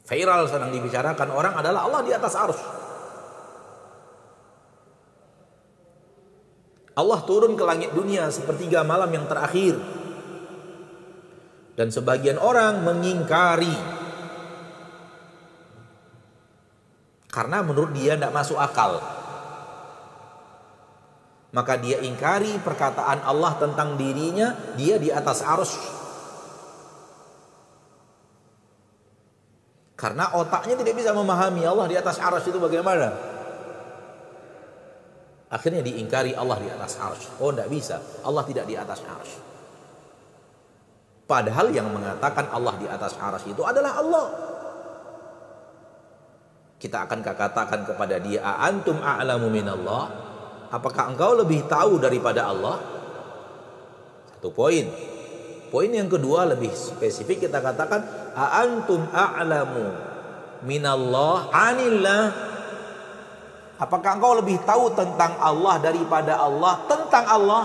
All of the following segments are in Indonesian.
viral sedang dibicarakan orang adalah Allah di atas arsy. Allah turun ke langit dunia sepertiga malam yang terakhir. Dan sebagian orang mengingkari. Karena menurut dia tidak masuk akal. Maka dia ingkari perkataan Allah tentang dirinya, dia di atas arsy. Karena otaknya tidak bisa memahami Allah di atas arsy itu bagaimana. Akhirnya diingkari Allah di atas arsy. Oh, tidak bisa, Allah tidak di atas arsy. Padahal yang mengatakan Allah di atas arsy itu adalah Allah. Kita akan katakan kepada dia, a antum a'lamu minallah? Apakah engkau lebih tahu daripada Allah? Satu poin. Poin yang kedua lebih spesifik, kita katakan a antum a'lamu minallah anillah? Apakah engkau lebih tahu tentang Allah daripada Allah tentang Allah?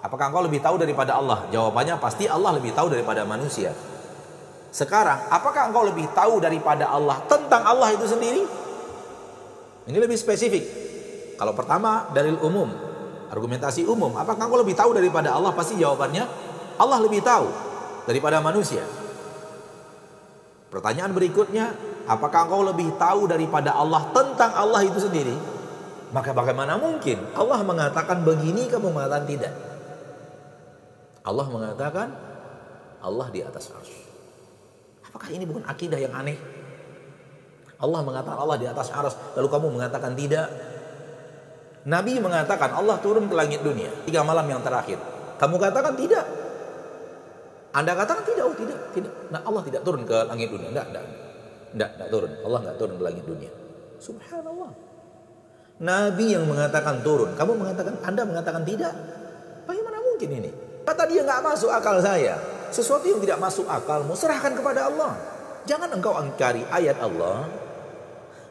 Apakah engkau lebih tahu daripada Allah? Jawabannya pasti Allah lebih tahu daripada manusia. Sekarang, apakah engkau lebih tahu daripada Allah tentang Allah itu sendiri? Ini lebih spesifik. Kalau pertama, dalil umum, argumentasi umum. Apakah engkau lebih tahu daripada Allah? Pasti jawabannya, Allah lebih tahu daripada manusia. Pertanyaan berikutnya, apakah engkau lebih tahu daripada Allah tentang Allah itu sendiri? Maka bagaimana mungkin Allah mengatakan begini, kamu mengatakan tidak? Allah mengatakan Allah di atas arsy. Apakah ini bukan akidah yang aneh? Allah mengatakan Allah di atas arsy, lalu kamu mengatakan tidak. Nabi mengatakan Allah turun ke langit dunia 3 malam yang terakhir. Kamu katakan tidak. Anda katakan tidak. Oh tidak. Nah, Allah tidak turun ke langit dunia. Tidak turun. Allah tidak turun ke langit dunia. Subhanallah. Nabi yang mengatakan turun, kamu mengatakan, Anda mengatakan tidak. Bagaimana mungkin ini? Kata dia, nggak masuk akal saya. Sesuatu yang tidak masuk akalmu, serahkan kepada Allah. Jangan engkau ingkari ayat Allah.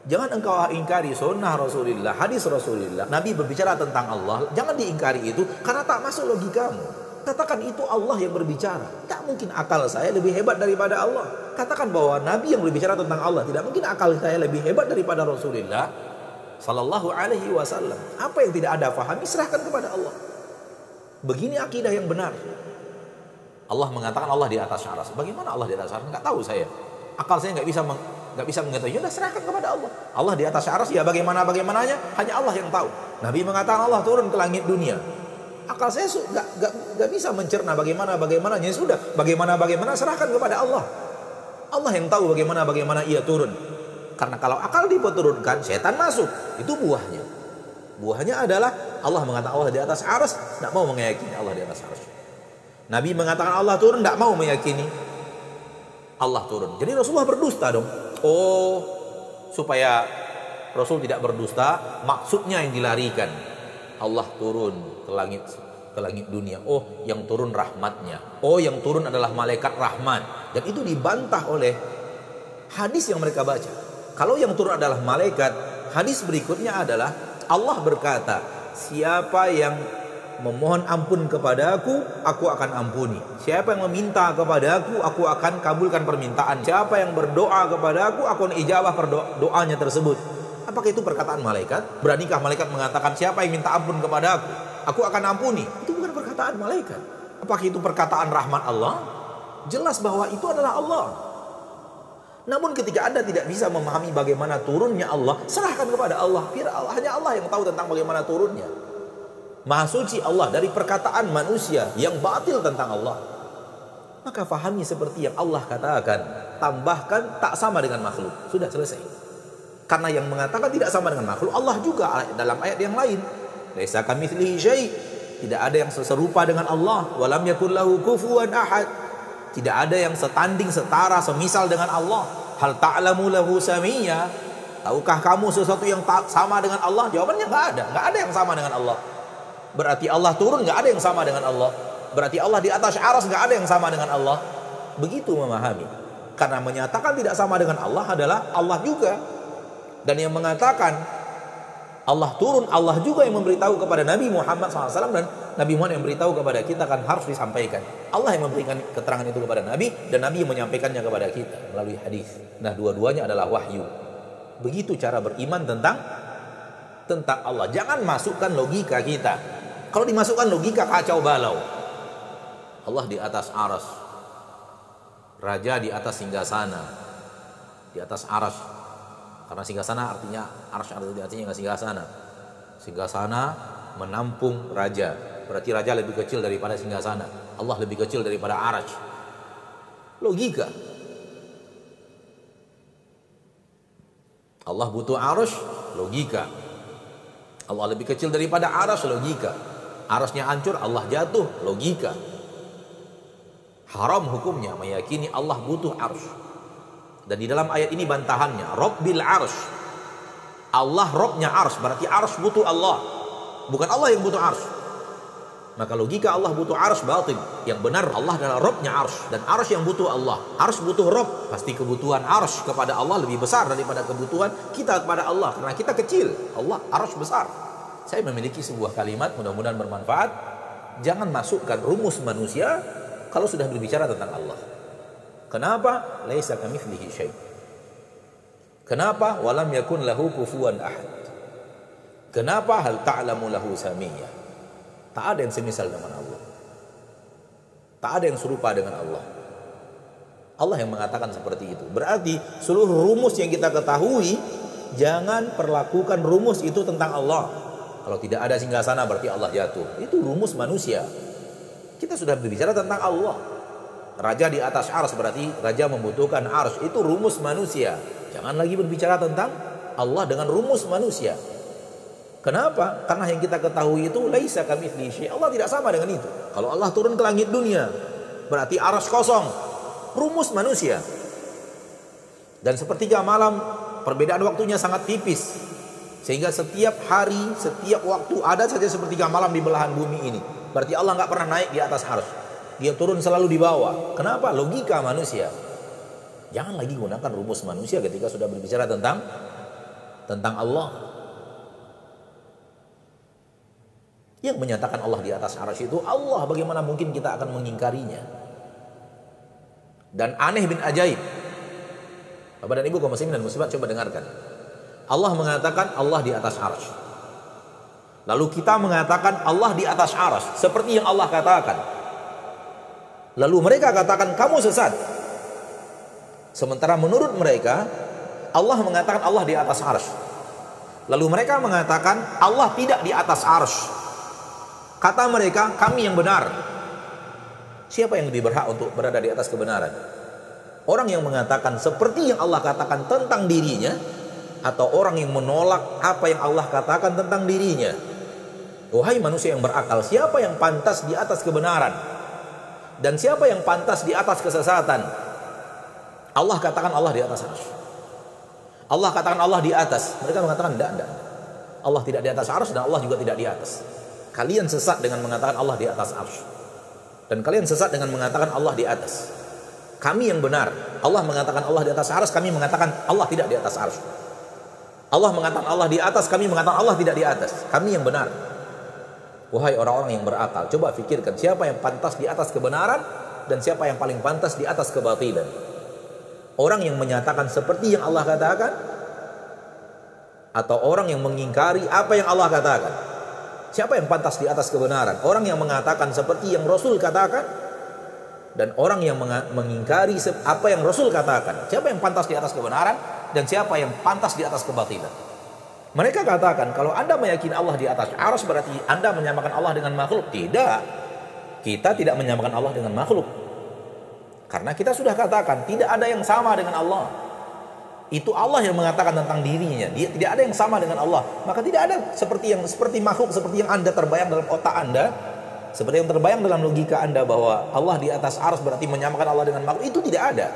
Jangan engkau ingkari sunnah Rasulullah, hadis Rasulullah. Nabi berbicara tentang Allah, jangan diingkari itu karena tak masuk logikamu. Katakan itu Allah yang berbicara. Tak mungkin akal saya lebih hebat daripada Allah. Katakan bahwa Nabi yang berbicara tentang Allah, tidak mungkin akal saya lebih hebat daripada Rasulullah Sallallahu Alaihi Wasallam. Apa yang tidak ada pahami, serahkan kepada Allah. Begini akidah yang benar. Allah mengatakan Allah di atas arsy. Bagaimana Allah di atas arsy? Enggak tahu saya. Akal saya enggak bisa mengetahui. Ya sudah, serahkan kepada Allah. Allah di atas arsy, ya bagaimananya hanya Allah yang tahu. Nabi mengatakan Allah turun ke langit dunia. Akal saya enggak bisa mencerna bagaimananya. Ya sudah, bagaimana serahkan kepada Allah. Allah yang tahu bagaimana ia turun. Karena kalau akal diperturunkan, setan masuk. Itu buahnya. Buahnya adalah Allah mengatakan Allah di atas arsy, tidak mau meyakini Allah di atas arsy. Nabi mengatakan Allah turun, tidak mau meyakini Allah turun. Jadi Rasulullah berdusta dong. Oh, supaya Rasul tidak berdusta, maksudnya yang dilarikan. Allah turun ke langit dunia. Oh, yang turun rahmatnya. Oh, yang turun adalah malaikat rahmat. Dan itu dibantah oleh hadis yang mereka baca. Kalau yang turun adalah malaikat, hadis berikutnya adalah Allah berkata, siapa yang memohon ampun kepadaku, aku akan ampuni. Siapa yang meminta kepadaku, aku akan kabulkan permintaan. Siapa yang berdoa kepadaku, aku akan ijabah doanya tersebut. Apakah itu perkataan malaikat? Beranikah malaikat mengatakan siapa yang minta ampun kepadaku, aku akan ampuni? Itu bukan perkataan malaikat. Apakah itu perkataan rahmat Allah? Jelas bahwa itu adalah Allah. Namun ketika Anda tidak bisa memahami bagaimana turunnya Allah, serahkan kepada Allah. Hanya Allah yang tahu tentang bagaimana turunnya. Maha suci Allah dari perkataan manusia yang batil tentang Allah. Maka fahami seperti yang Allah katakan. Tambahkan tak sama dengan makhluk. Sudah selesai. Karena yang mengatakan tidak sama dengan makhluk, Allah juga dalam ayat yang lain. Laisa kamitslihi syai'. Tidak ada yang serupa dengan Allah. Walam yakul lahu kufuwan ahad. Tidak ada yang setanding, setara, semisal dengan Allah. Hal ta'lamu lahu samiyya. Tahukah kamu sesuatu yang sama dengan Allah? Jawabannya nggak ada. Nggak ada yang sama dengan Allah. Berarti Allah turun, nggak ada yang sama dengan Allah. Berarti Allah di atas arsy, nggak ada yang sama dengan Allah. Begitu memahami. Karena menyatakan tidak sama dengan Allah adalah Allah juga. Dan yang mengatakan Allah turun, Allah juga yang memberitahu kepada Nabi Muhammad SAW, dan Nabi Muhammad yang beritahu kepada kita kan harus disampaikan. Allah yang memberikan keterangan itu kepada Nabi, dan Nabi yang menyampaikannya kepada kita melalui hadis. Nah, dua-duanya adalah wahyu. Begitu cara beriman tentang Allah. Jangan masukkan logika kita. Kalau dimasukkan logika, kacau balau. Allah di atas aras, Raja di atas singgasana, di atas aras. Karena singgasana artinya arsy, artinya nggak singgasana. Singgasana menampung raja. Berarti raja lebih kecil daripada singgasana. Allah lebih kecil daripada arsy. Logika. Allah butuh arsy, logika. Allah lebih kecil daripada arsy, logika. Arasnya hancur, Allah jatuh, logika. Haram hukumnya meyakini Allah butuh arsy. Dan di dalam ayat ini bantahannya, Rabbil Arsh. Allah Robnya Arsh, berarti Arsh butuh Allah, bukan Allah yang butuh Arsh. Maka logika Allah butuh Arsh batil. Yang benar Allah adalah Robnya Arsh, dan Arsh yang butuh Allah. Arsh butuh Rob, pasti kebutuhan Arsh kepada Allah lebih besar daripada kebutuhan kita kepada Allah. Karena kita kecil, Allah Arsh besar. Saya memiliki sebuah kalimat, mudah-mudahan bermanfaat. Jangan masukkan rumus manusia kalau sudah berbicara tentang Allah. Kenapa? Laisa kamitslihi syai'. Kenapa? Walam yakun lahu kufuwan ahad. Kenapa? Hal ta'lamu lahu samiyya. Tak ada yang semisal dengan Allah. Tak ada yang serupa dengan Allah. Allah yang mengatakan seperti itu. Berarti seluruh rumus yang kita ketahui, jangan perlakukan rumus itu tentang Allah. Kalau tidak ada singgasana berarti Allah jatuh. Itu rumus manusia. Kita sudah berbicara tentang Allah. Raja di atas arsy, berarti raja membutuhkan arsy. Itu rumus manusia. Jangan lagi berbicara tentang Allah dengan rumus manusia. Kenapa? Karena yang kita ketahui itu laisa kamitslihi syai'. Allah tidak sama dengan itu. Kalau Allah turun ke langit dunia, berarti arsy kosong. Rumus manusia. Dan sepertiga malam, perbedaan waktunya sangat tipis. Sehingga setiap hari, setiap waktu ada saja sepertiga malam di belahan bumi ini. Berarti Allah nggak pernah naik di atas arsy. Dia turun selalu di bawah. Kenapa? Logika manusia. Jangan lagi gunakan rumus manusia ketika sudah berbicara tentang Allah. Yang menyatakan Allah di atas arsy itu Allah. Bagaimana mungkin kita akan mengingkarinya? Dan aneh bin ajaib. Bapak dan Ibu kaum muslimin dan muslimat, coba dengarkan. Allah mengatakan Allah di atas arsy. Lalu kita mengatakan Allah di atas arsy seperti yang Allah katakan. Lalu mereka katakan kamu sesat. Sementara menurut mereka Allah mengatakan Allah di atas arsy. Lalu mereka mengatakan Allah tidak di atas arsy. Kata mereka kami yang benar. Siapa yang lebih berhak untuk berada di atas kebenaran? Orang yang mengatakan seperti yang Allah katakan tentang dirinya, atau orang yang menolak apa yang Allah katakan tentang dirinya? Wahai manusia yang berakal, siapa yang pantas di atas kebenaran? Dan siapa yang pantas di atas kesesatan? Allah katakan Allah di atas arsy. Allah katakan Allah di atas. Mereka mengatakan tidak. Allah tidak di atas arsy dan Allah juga tidak di atas. Kalian sesat dengan mengatakan Allah di atas arsy. Dan kalian sesat dengan mengatakan Allah di atas. Kami yang benar. Allah mengatakan Allah di atas arsy, kami mengatakan Allah tidak di atas arsy. Allah mengatakan Allah di atas, kami mengatakan Allah tidak di atas. Kami yang benar. Wahai orang-orang yang berakal, coba fikirkan siapa yang pantas di atas kebenaran dan siapa yang paling pantas di atas kebatilan. Orang yang menyatakan seperti yang Allah katakan, atau orang yang mengingkari apa yang Allah katakan. Siapa yang pantas di atas kebenaran? Orang yang mengatakan seperti yang Rasul katakan, dan orang yang mengingkari apa yang Rasul katakan. Siapa yang pantas di atas kebenaran dan siapa yang pantas di atas kebatilan? Mereka katakan kalau Anda meyakini Allah di atas arsy berarti Anda menyamakan Allah dengan makhluk. Tidak. Kita tidak menyamakan Allah dengan makhluk. Karena kita sudah katakan tidak ada yang sama dengan Allah. Itu Allah yang mengatakan tentang dirinya. Dia tidak ada yang sama dengan Allah. Maka tidak ada seperti makhluk, seperti yang Anda terbayang dalam otak Anda, seperti yang terbayang dalam logika Anda bahwa Allah di atas arsy berarti menyamakan Allah dengan makhluk. Itu tidak ada.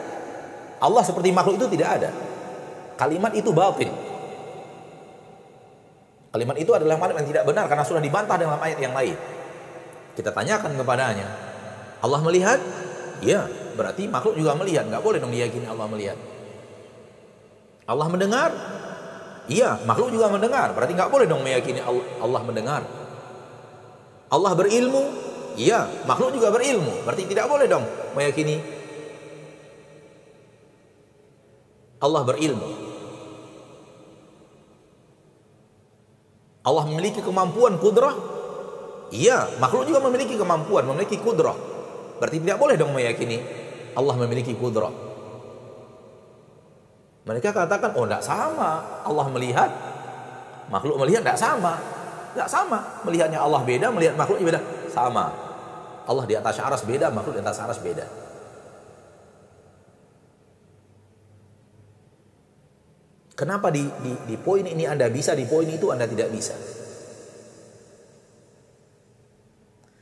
Allah seperti makhluk itu tidak ada. Kalimat itu batil. Kalimat itu adalah kalimat yang tidak benar karena sudah dibantah dalam ayat yang lain. Kita tanyakan kepadanya, Allah melihat? Ya, berarti makhluk juga melihat. Nggak boleh dong diyakini Allah melihat. Allah mendengar? Iya, makhluk juga mendengar. Berarti nggak boleh dong meyakini Allah mendengar. Allah berilmu. Iya, makhluk juga berilmu. Berarti tidak boleh dong meyakini Allah berilmu. Allah memiliki kemampuan kudrah. Iya, makhluk juga memiliki kemampuan, memiliki kudrah. Berarti tidak boleh dong meyakini Allah memiliki kudrah. Mereka katakan, oh tidak sama. Allah melihat, makhluk melihat tidak sama. Tidak sama. Melihatnya Allah beda, melihat makhluknya beda. Sama. Allah di atas aras beda, makhluk di atas aras beda. Kenapa di poin ini Anda bisa, di poin itu Anda tidak bisa?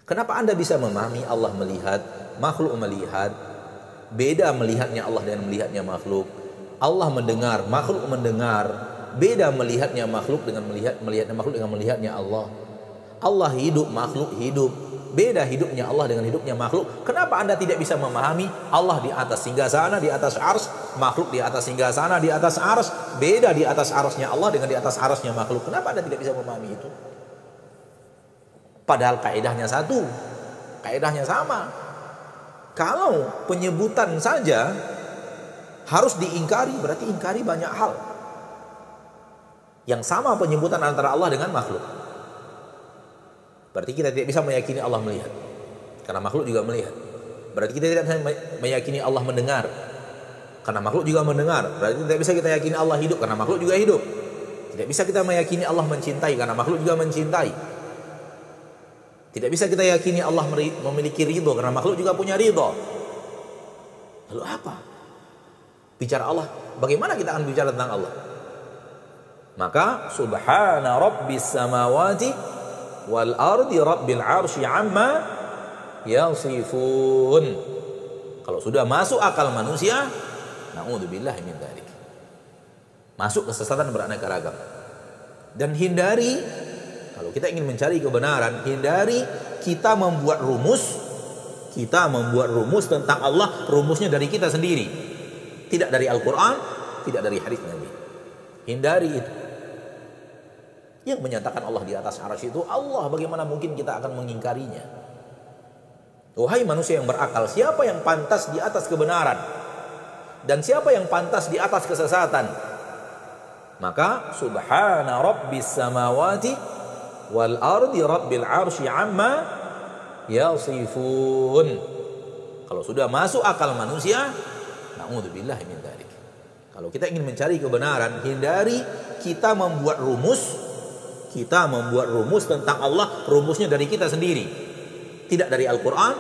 Kenapa Anda bisa memahami Allah melihat, makhluk melihat, beda melihatnya Allah dengan melihatnya makhluk? Allah mendengar, makhluk mendengar, beda melihatnya makhluk dengan melihatnya makhluk dengan melihatnya Allah. Allah hidup, makhluk hidup, beda hidupnya Allah dengan hidupnya makhluk. Kenapa Anda tidak bisa memahami Allah di atas singgasana, di atas ars, makhluk di atas singgasana, di atas ars, beda di atas arsnya Allah dengan di atas arsnya makhluk? Kenapa Anda tidak bisa memahami itu? Padahal kaidahnya satu, kaidahnya sama. Kalau penyebutan saja harus diingkari, berarti ingkari banyak hal. Yang sama penyebutan antara Allah dengan makhluk. Berarti kita tidak bisa meyakini Allah melihat, karena makhluk juga melihat. Berarti kita tidak bisa meyakini Allah mendengar, karena makhluk juga mendengar. Berarti tidak bisa kita yakini Allah hidup, karena makhluk juga hidup. Tidak bisa kita meyakini Allah mencintai, karena makhluk juga mencintai. Tidak bisa kita yakini Allah memiliki ridho, karena makhluk juga punya ridho. Lalu apa? Bicara Allah, bagaimana kita akan bicara tentang Allah? Maka subhana rabbis samawati wal ardi rabbil arsy amma yasifun. Kalau sudah masuk akal manusia, naudzubillahi min dzalik. Masuk kesesatan beraneka ragam. Dan hindari, kalau kita ingin mencari kebenaran, hindari kita membuat rumus. Kita membuat rumus tentang Allah, rumusnya dari kita sendiri. Tidak dari Al-Quran, tidak dari hadis Nabi. Hindari itu. Yang menyatakan Allah di atas arsy itu Allah, bagaimana mungkin kita akan mengingkarinya? Wahai manusia yang berakal, siapa yang pantas di atas kebenaran? Dan siapa yang pantas di atas kesesatan? Maka subhana rabbis samawati wal ardi rabbil arsy amma yasifun. Kalau sudah masuk akal manusia, naudzubillahi min dzalik. Kalau kita ingin mencari kebenaran, hindari kita membuat rumus. Kita membuat rumus tentang Allah, rumusnya dari kita sendiri. Tidak dari Al-Quran,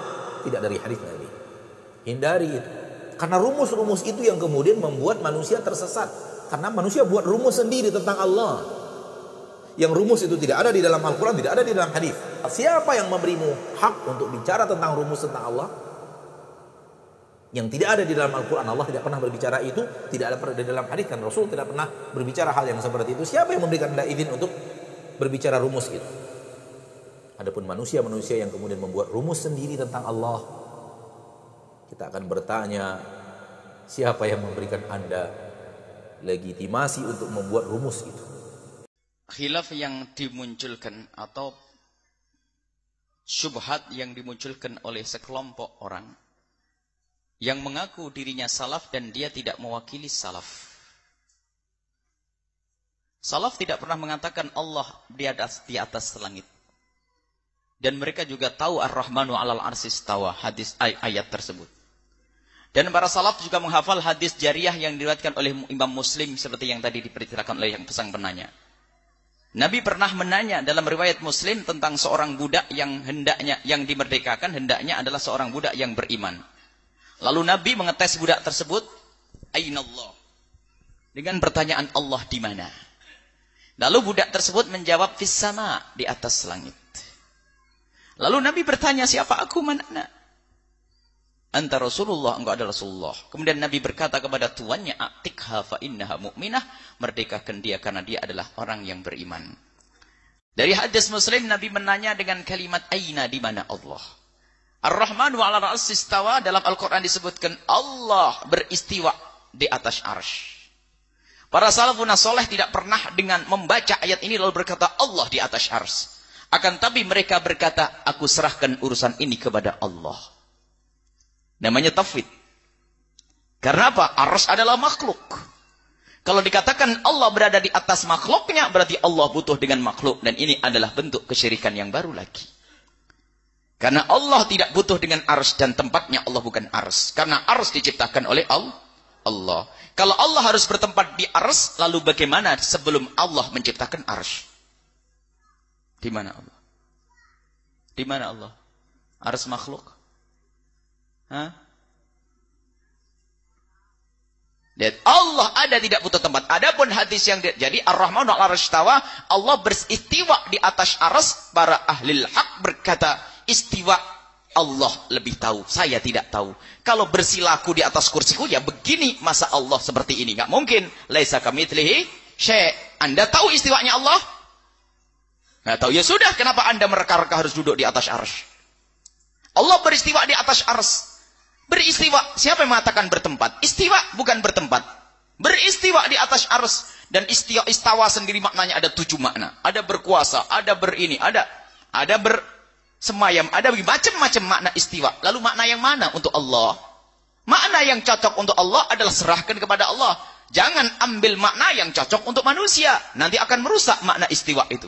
tidak dari hadis Nabi. Hindari itu. Karena rumus-rumus itu yang kemudian membuat manusia tersesat. Karena manusia buat rumus sendiri tentang Allah. Yang rumus itu tidak ada di dalam Al-Quran, tidak ada di dalam hadis. Siapa yang memberimu hak untuk bicara tentang rumus tentang Allah? Yang tidak ada di dalam Al-Quran, Allah tidak pernah berbicara itu. Tidak ada di dalam hadis, kan Rasul tidak pernah berbicara hal yang seperti itu. Siapa yang memberikan Anda izin untuk berbicara rumus itu? Adapun manusia-manusia yang kemudian membuat rumus sendiri tentang Allah, kita akan bertanya, siapa yang memberikan Anda legitimasi untuk membuat rumus itu? Khilaf yang dimunculkan atau syubhat yang dimunculkan oleh sekelompok orang yang mengaku dirinya salaf dan dia tidak mewakili salaf. Salaf tidak pernah mengatakan Allah di atas langit. Dan mereka juga tahu Ar-Rahmanu 'alal 'arsy istawa, hadis ayat tersebut. Dan para salaf juga menghafal hadis jariyah yang diriwayatkan oleh Imam Muslim seperti yang tadi diperkirakan oleh yang pesan penanya. Nabi pernah menanya dalam riwayat Muslim tentang seorang budak yang dimerdekakan, hendaknya adalah seorang budak yang beriman. Lalu Nabi mengetes budak tersebut, Ainallah? Dengan pertanyaan Allah di mana? Lalu budak tersebut menjawab, Fis sama, di atas langit. Lalu Nabi bertanya, siapa aku, mana anak? Anta Rasulullah, engkau adalah Rasulullah. Kemudian Nabi berkata kepada tuannya, A'tikha fa innaha mu'minah, merdekakan dia karena dia adalah orang yang beriman. Dari hadis Muslim, Nabi menanya dengan kalimat aina, di mana Allah? Ar-Rahmanu 'alal 'arsy istawa, dalam Al-Quran disebutkan Allah beristiwa di atas arsy. Para salafun saleh tidak pernah dengan membaca ayat ini lalu berkata Allah di atas arsy. Akan tapi mereka berkata, aku serahkan urusan ini kepada Allah. Namanya tafwid. Karena apa? Arsy adalah makhluk. Kalau dikatakan Allah berada di atas makhluknya, berarti Allah butuh dengan makhluk. Dan ini adalah bentuk kesyirikan yang baru lagi. Karena Allah tidak butuh dengan arsy dan tempatnya Allah bukan arsy. Karena arsy diciptakan oleh Allah. Kalau Allah harus bertempat di arsy, lalu bagaimana sebelum Allah menciptakan arsy? Di mana Allah? Di mana Allah? Arsy makhluk? Hah? Lihat, Allah ada tidak butuh tempat. Adapun hadis yang jadi Ar-Rahmanu 'alal 'arsy istawa, Allah beristiwa di atas arsy. Para ahli hak berkata, istiwa Allah lebih tahu, saya tidak tahu. Kalau bersilaku di atas kursiku, ya begini, masa Allah seperti ini? Nggak mungkin. Laisa kamitslihi syai'. Anda tahu istiwanya Allah? Nggak tahu. Ya sudah, kenapa Anda mereka-reka harus duduk di atas arsy? Allah beristiwa di atas arsy. Beristiwa, siapa yang mengatakan bertempat? Istiwa bukan bertempat. Beristiwa di atas arsy. Dan istawa sendiri maknanya ada 7 makna. Ada berkuasa, ada berini, ada bersemayam, ada macam-macam makna istiwa. Lalu makna yang mana untuk Allah? Makna yang cocok untuk Allah adalah serahkan kepada Allah. Jangan ambil makna yang cocok untuk manusia. Nanti akan merusak makna istiwa itu.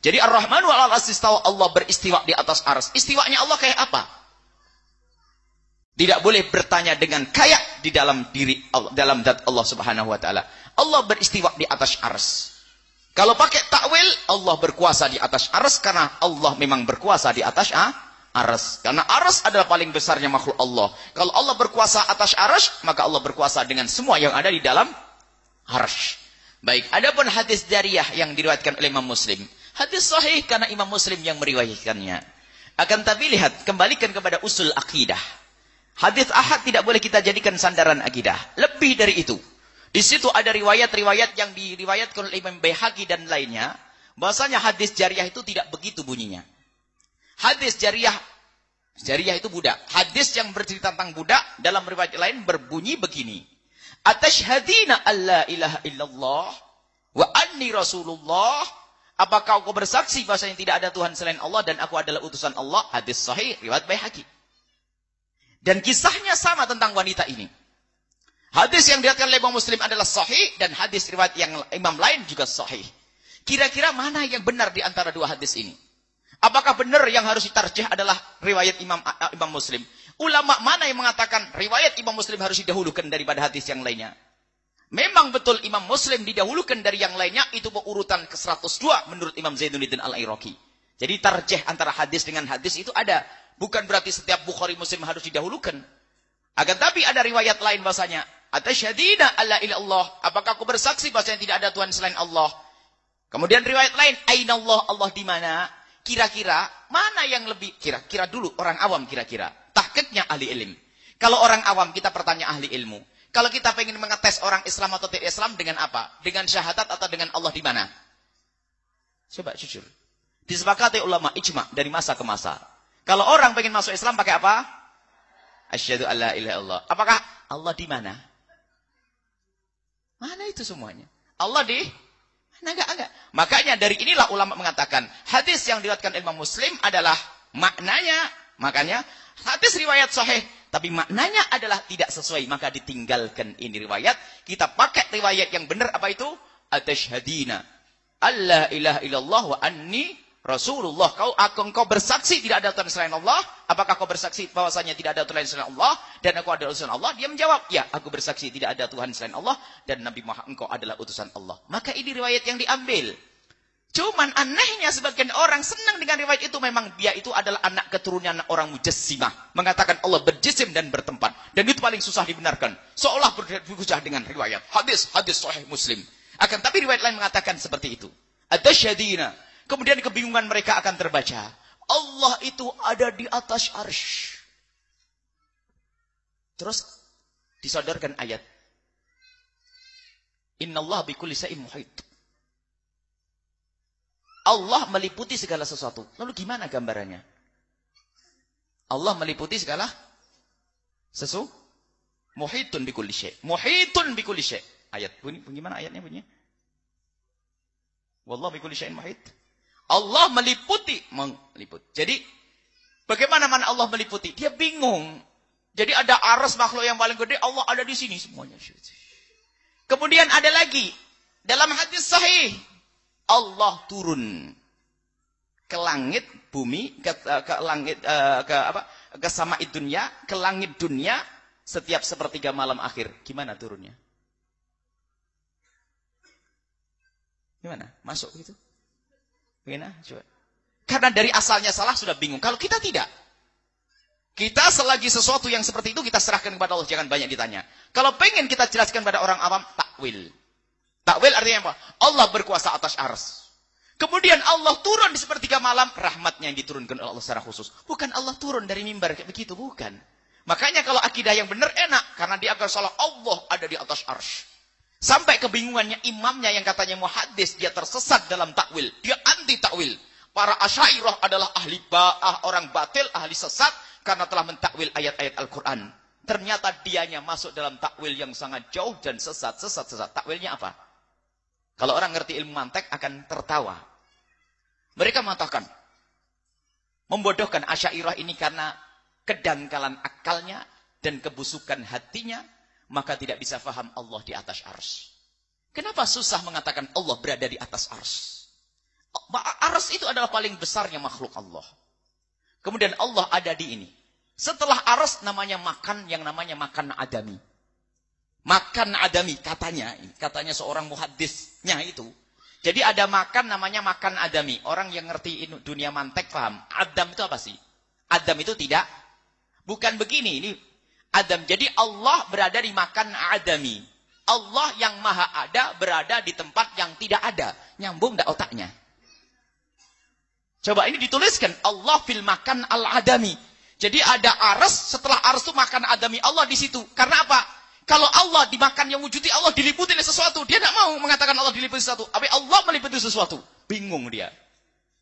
Jadi Ar-Rahmanu 'alal 'arsy istawa, Allah beristiwa di atas arsy. Istiwanya Allah kayak apa? Tidak boleh bertanya dengan kayak di dalam diri Allah, dalam zat Allah Subhanahu wa taala. Allah beristiwa di atas arsy. Kalau pakai takwil, Allah berkuasa di atas arsy karena Allah memang berkuasa di atas arsy. Karena arsy adalah paling besarnya makhluk Allah. Kalau Allah berkuasa atas arsy, maka Allah berkuasa dengan semua yang ada di dalam arsy. Baik, adapun hadis jariyah yang diriwayatkan oleh Imam Muslim. Hadis sahih karena Imam Muslim yang meriwayatkannya. Akan tapi lihat, kembalikan kepada usul akidah. Hadis ahad tidak boleh kita jadikan sandaran akidah. Lebih dari itu. Di situ ada riwayat-riwayat yang diriwayatkan oleh Imam Baihaqi dan lainnya. Bahasanya hadis jariyah itu tidak begitu bunyinya. Hadis jariyah itu budak. Hadis yang bercerita tentang budak dalam riwayat lain berbunyi begini. Atashhadina alla ilaha illallah wa anni rasulullah. Apakah kau bersaksi bahasanya tidak ada Tuhan selain Allah dan aku adalah utusan Allah? Hadis sahih riwayat Baihaqi. Dan kisahnya sama tentang wanita ini. Hadis yang diriwayatkan oleh Imam Muslim adalah sahih dan hadis riwayat yang imam lain juga sahih. Kira-kira mana yang benar di antara dua hadis ini? Apakah benar yang harus ditarjih adalah riwayat Imam Muslim? Ulama mana yang mengatakan riwayat Imam Muslim harus didahulukan daripada hadis yang lainnya? Memang betul Imam Muslim didahulukan dari yang lainnya, itu urutan ke-102 menurut Imam Zainuddin Al-Iraqi. Jadi tarjih antara hadis dengan hadis itu ada. Bukan berarti setiap Bukhari Muslim harus didahulukan. Akan tapi ada riwayat lain bahasanya, Atashhadina alla ilallah, apakah aku bersaksi bahasanya tidak ada Tuhan selain Allah? Kemudian riwayat lain, Aina Allah, Allah di mana? Kira-kira mana yang lebih, kira-kira dulu orang awam kira-kira. Tahqiqnya ahli ilmu. Kalau orang awam kita bertanya ahli ilmu. Kalau kita pengen mengetes orang Islam atau tidak Islam dengan apa? Dengan syahadat atau dengan Allah di mana? Coba jujur. Disepakati ulama ijma dari masa ke masa. Kalau orang pengen masuk Islam pakai apa? Asyhadu alla ilaha illallah. Apakah Allah di mana? Mana itu semuanya? Allah di mana? Enggak. Makanya dari inilah ulama mengatakan hadis yang diriwayatkan Imam Muslim adalah makanya hadis riwayat sahih tapi maknanya adalah tidak sesuai, maka ditinggalkan ini riwayat. Kita pakai riwayat yang benar apa itu? Atashhadina alla ilaha illallah wa anni Rasulullah. Kau bersaksi tidak ada Tuhan selain Allah. Apakah kau bersaksi bahwasanya tidak ada Tuhan selain Allah dan aku adalah utusan Allah? Dia menjawab, ya, aku bersaksi tidak ada Tuhan selain Allah dan Nabi Muhammad engkau adalah utusan Allah. Maka ini riwayat yang diambil. Cuman anehnya sebagian orang senang dengan riwayat itu. Memang dia itu adalah anak keturunan orang Mujassimah, mengatakan Allah berjisim dan bertempat, dan itu paling susah dibenarkan. Seolah berhujah dengan riwayat hadis sahih Muslim. Akan tapi riwayat lain mengatakan seperti itu. Atashhadina. Kemudian kebingungan mereka akan terbaca. Allah itu ada di atas arsy. Terus disodorkan ayat. Innallaha bikulli syai'in muhit. Allah meliputi segala sesuatu. Lalu gimana gambarannya? Allah meliputi segala sesuatu. Muhitun bikulli syai'. Muhitun bikulli syai'. Ayat bunyi, bagaimana ayatnya bunyinya? Wallahu bikulli syai'in muhit. Allah meliputi. Jadi, bagaimana mana Allah meliputi? Dia bingung. Jadi ada aras makhluk yang paling gede, Allah ada di sini semuanya. Kemudian ada lagi. Dalam hadis sahih. Allah turun ke langit bumi, ke langit, ke sama'id dunya, ke langit dunia, setiap sepertiga malam akhir. Gimana turunnya? Gimana? Masuk gitu? Gimana? Coba. Karena dari asalnya salah sudah bingung. Kalau kita tidak. Kita selagi sesuatu yang seperti itu kita serahkan kepada Allah. Jangan banyak ditanya. Kalau pengen kita jelaskan pada orang awam, takwil. Takwil artinya apa? Allah berkuasa atas ars. Kemudian Allah turun di sepertiga malam. Rahmatnya yang diturunkan oleh Allah secara khusus. Bukan Allah turun dari mimbar kayak begitu. Bukan. Makanya kalau akidah yang benar enak. Karena dia akan salah. Allah ada di atas ars. Sampai kebingungannya imamnya yang katanya muhaddis, dia tersesat dalam takwil. Dia anti takwil. Para Asy'ariyah adalah ahli orang batil, ahli sesat karena telah mentakwil ayat-ayat Al-Qur'an. Ternyata dianya masuk dalam takwil yang sangat jauh dan sesat. Takwilnya apa? Kalau orang ngerti ilmu mantek akan tertawa. Mereka mengatakan membodohkan Asy'ariyah ini karena kedangkalan akalnya dan kebusukan hatinya. Maka tidak bisa faham Allah di atas ars. Kenapa susah mengatakan Allah berada di atas ars? Ars itu adalah paling besarnya makhluk Allah. Kemudian Allah ada di ini. Setelah ars namanya makan, yang namanya makan adami. Makan adami katanya seorang muhaddisnya itu. Jadi ada makan namanya makan adami. Orang yang ngerti dunia mantek paham. Adam itu apa sih? Adam itu tidak. Bukan begini, ini Adam. Jadi Allah berada di makan adami. Allah yang maha ada berada di tempat yang tidak ada. Nyambung enggak otaknya? Coba ini dituliskan. Allah fil makan al-adami. Jadi ada aras, setelah aras itu makan adami Allah di situ. Karena apa? Kalau Allah dimakan yang wujudi Allah diliputi oleh sesuatu. Dia tidak mau mengatakan Allah diliputi sesuatu. Tapi Allah meliputi sesuatu. Bingung dia.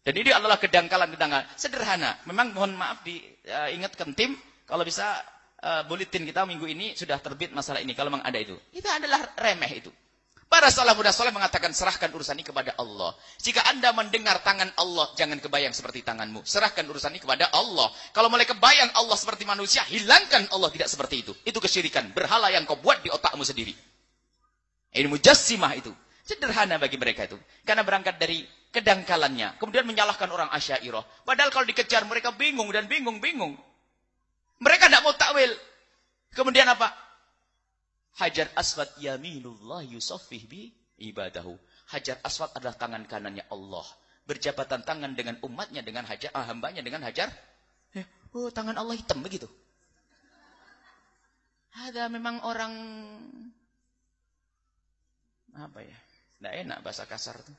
Dan ini adalah kedangkalan. Sederhana. Memang mohon maaf diingatkan tim. Kalau bisa buletin kita minggu ini sudah terbit masalah ini. Kalau memang ada itu. Itu adalah remeh itu. Para salafun saleh mengatakan serahkan urusan ini kepada Allah. Jika anda mendengar tangan Allah, jangan kebayang seperti tanganmu. Serahkan urusan ini kepada Allah. Kalau mulai kebayang Allah seperti manusia, hilangkan Allah tidak seperti itu. Itu kesyirikan. Berhala yang kau buat di otakmu sendiri. Ini mujassimah itu. Sederhana bagi mereka itu. Karena berangkat dari kedangkalannya. Kemudian menyalahkan orang Asy'ariyah. Padahal kalau dikejar mereka bingung dan bingung. Mereka tidak mau takwil. Kemudian apa? Hajar Aswad yaminullah yusaffih bi ibadahu. Hajar Aswad adalah tangan kanannya Allah. Berjabatan tangan dengan umatnya, dengan hambanya, dengan hajar. Oh, tangan Allah hitam begitu. Ada memang orang apa ya? Tidak enak bahasa kasar itu.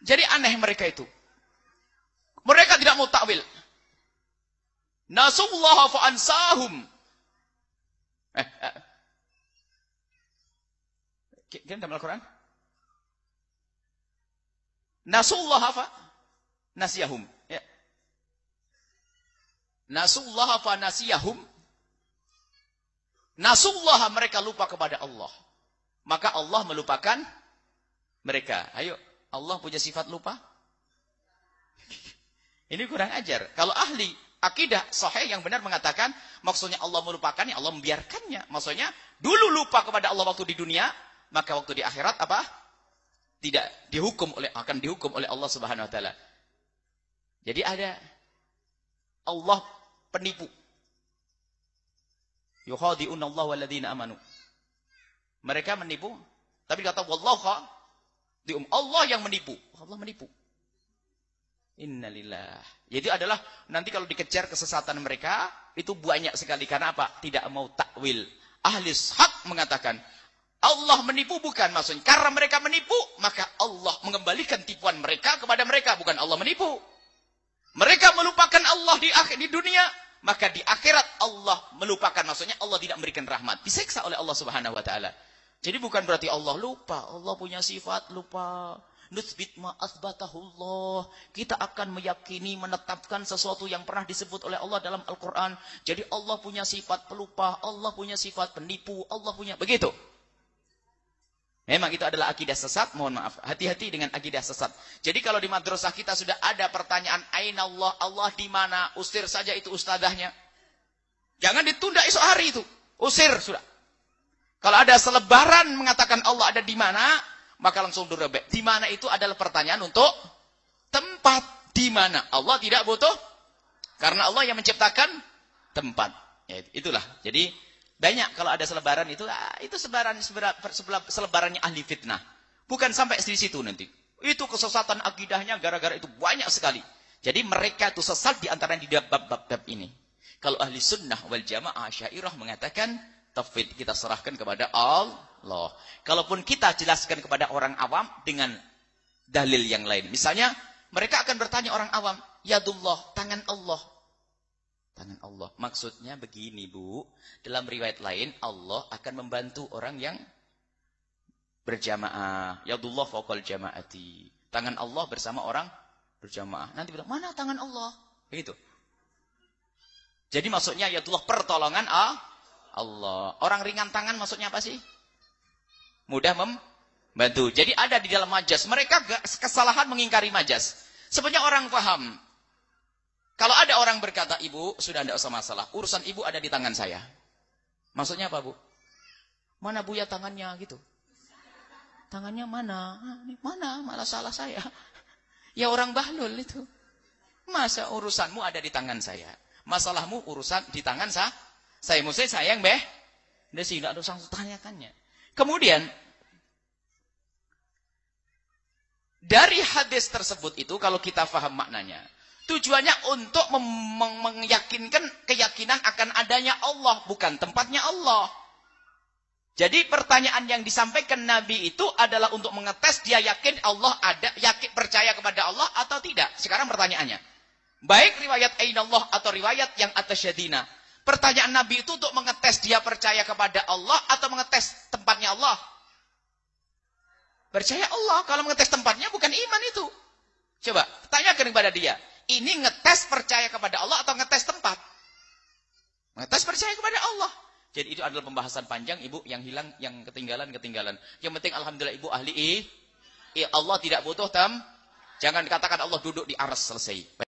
Jadi aneh mereka itu. Mereka tidak mau takwil. Nasullaha fa'ansahum. Kan dalam Al-Quran? Nasullaha fa'nasiyahum. Ya. Nasullaha fa'nasiyahum. Nasullaha, mereka lupa kepada Allah. Maka Allah melupakan mereka. Ayo, Allah punya sifat lupa? Ini kurang ajar. Kalau ahli akidah sahih yang benar mengatakan maksudnya Allah melupakannya, Allah membiarkannya. Maksudnya dulu lupa kepada Allah waktu di dunia, maka waktu di akhirat apa? Tidak akan dihukum oleh Allah Subhanahu wa taala. Jadi ada Allah penipu. Yukhadi'una Allah walladzina amanu. Mereka menipu, tapi kata wallahu Allah yang menipu. Allah menipu. Innalillah. Jadi adalah nanti kalau dikejar kesesatan mereka itu banyak sekali. Karena apa? Tidak mau takwil. Ahli hak mengatakan Allah menipu, bukan maksudnya karena mereka menipu maka Allah mengembalikan tipuan mereka kepada mereka, bukan Allah menipu. Mereka melupakan Allah di dunia, maka di akhirat Allah melupakan, maksudnya Allah tidak memberikan rahmat, disiksa oleh Allah Subhanahu wa taala. Jadi bukan berarti Allah lupa. Allah punya sifat lupa. Nutsbit ma asbatahullah. Kita akan meyakini, menetapkan sesuatu yang pernah disebut oleh Allah dalam Al-Quran. Jadi Allah punya sifat pelupa, Allah punya sifat penipu, Allah punya begitu. Memang itu adalah akidah sesat, mohon maaf. Hati-hati dengan akidah sesat. Jadi kalau di madrasah kita sudah ada pertanyaan, Aina Allah, Allah di mana? Usir saja itu ustadzahnya. Jangan ditunda esok hari itu. Usir sudah. Kalau ada selebaran mengatakan Allah ada di mana, maka langsung direbek. Di mana itu adalah pertanyaan untuk tempat. Di mana? Allah tidak butuh. Karena Allah yang menciptakan tempat. Ya, itulah. Jadi banyak kalau ada selebaran itu selebarannya ahli fitnah. Bukan sampai di situ nanti. Itu kesesatan akidahnya gara-gara itu banyak sekali. Jadi mereka itu sesat di antara di bab-bab ini. Kalau ahli sunnah wal jamaah Asy'ariyah mengatakan tauhid kita serahkan kepada Allah. Kalaupun kita jelaskan kepada orang awam dengan dalil yang lain. Misalnya mereka akan bertanya orang awam, Yadullah, tangan Allah. Tangan Allah. Maksudnya begini, Bu. Dalam riwayat lain, Allah akan membantu orang yang berjamaah. Yadullah fawqal jama'ati. Tangan Allah bersama orang berjamaah. Nanti bilang, mana tangan Allah? Begitu. Jadi maksudnya Yadullah pertolongan Allah. Orang ringan tangan maksudnya apa sih? Mudah membantu. Jadi ada di dalam majas. Mereka kesalahan mengingkari majas. Sebenarnya orang paham. Kalau ada orang berkata, Ibu, sudah tidak usah masalah. Urusan Ibu ada di tangan saya. Maksudnya apa, Bu? Mana Bu ya tangannya gitu? Tangannya mana? Mana? Malah salah saya. Ya orang bahlul itu. Masa urusanmu ada di tangan saya? Masalahmu urusan di tangan saya? Saya mesti sayang, Beh. Dia sih tidak usah tanyakannya. Kemudian, dari hadis tersebut itu, kalau kita paham maknanya, tujuannya untuk meyakinkan keyakinan akan adanya Allah, bukan tempatnya Allah. Jadi pertanyaan yang disampaikan Nabi itu adalah untuk mengetes dia yakin Allah ada, yakin percaya kepada Allah atau tidak. Sekarang pertanyaannya, baik riwayat Ainallah atau riwayat yang atasyadina, pertanyaan Nabi itu untuk mengetes dia percaya kepada Allah atau mengetes tempatnya Allah? Percaya Allah. Kalau mengetes tempatnya bukan iman itu. Coba tanyakan kepada dia. Ini ngetes percaya kepada Allah atau ngetes tempat? Ngetes percaya kepada Allah. Jadi itu adalah pembahasan panjang, Ibu, yang hilang, yang ketinggalan. Yang penting alhamdulillah Ibu ahli Allah tidak butuh Jangan katakan Allah duduk di aras, selesai.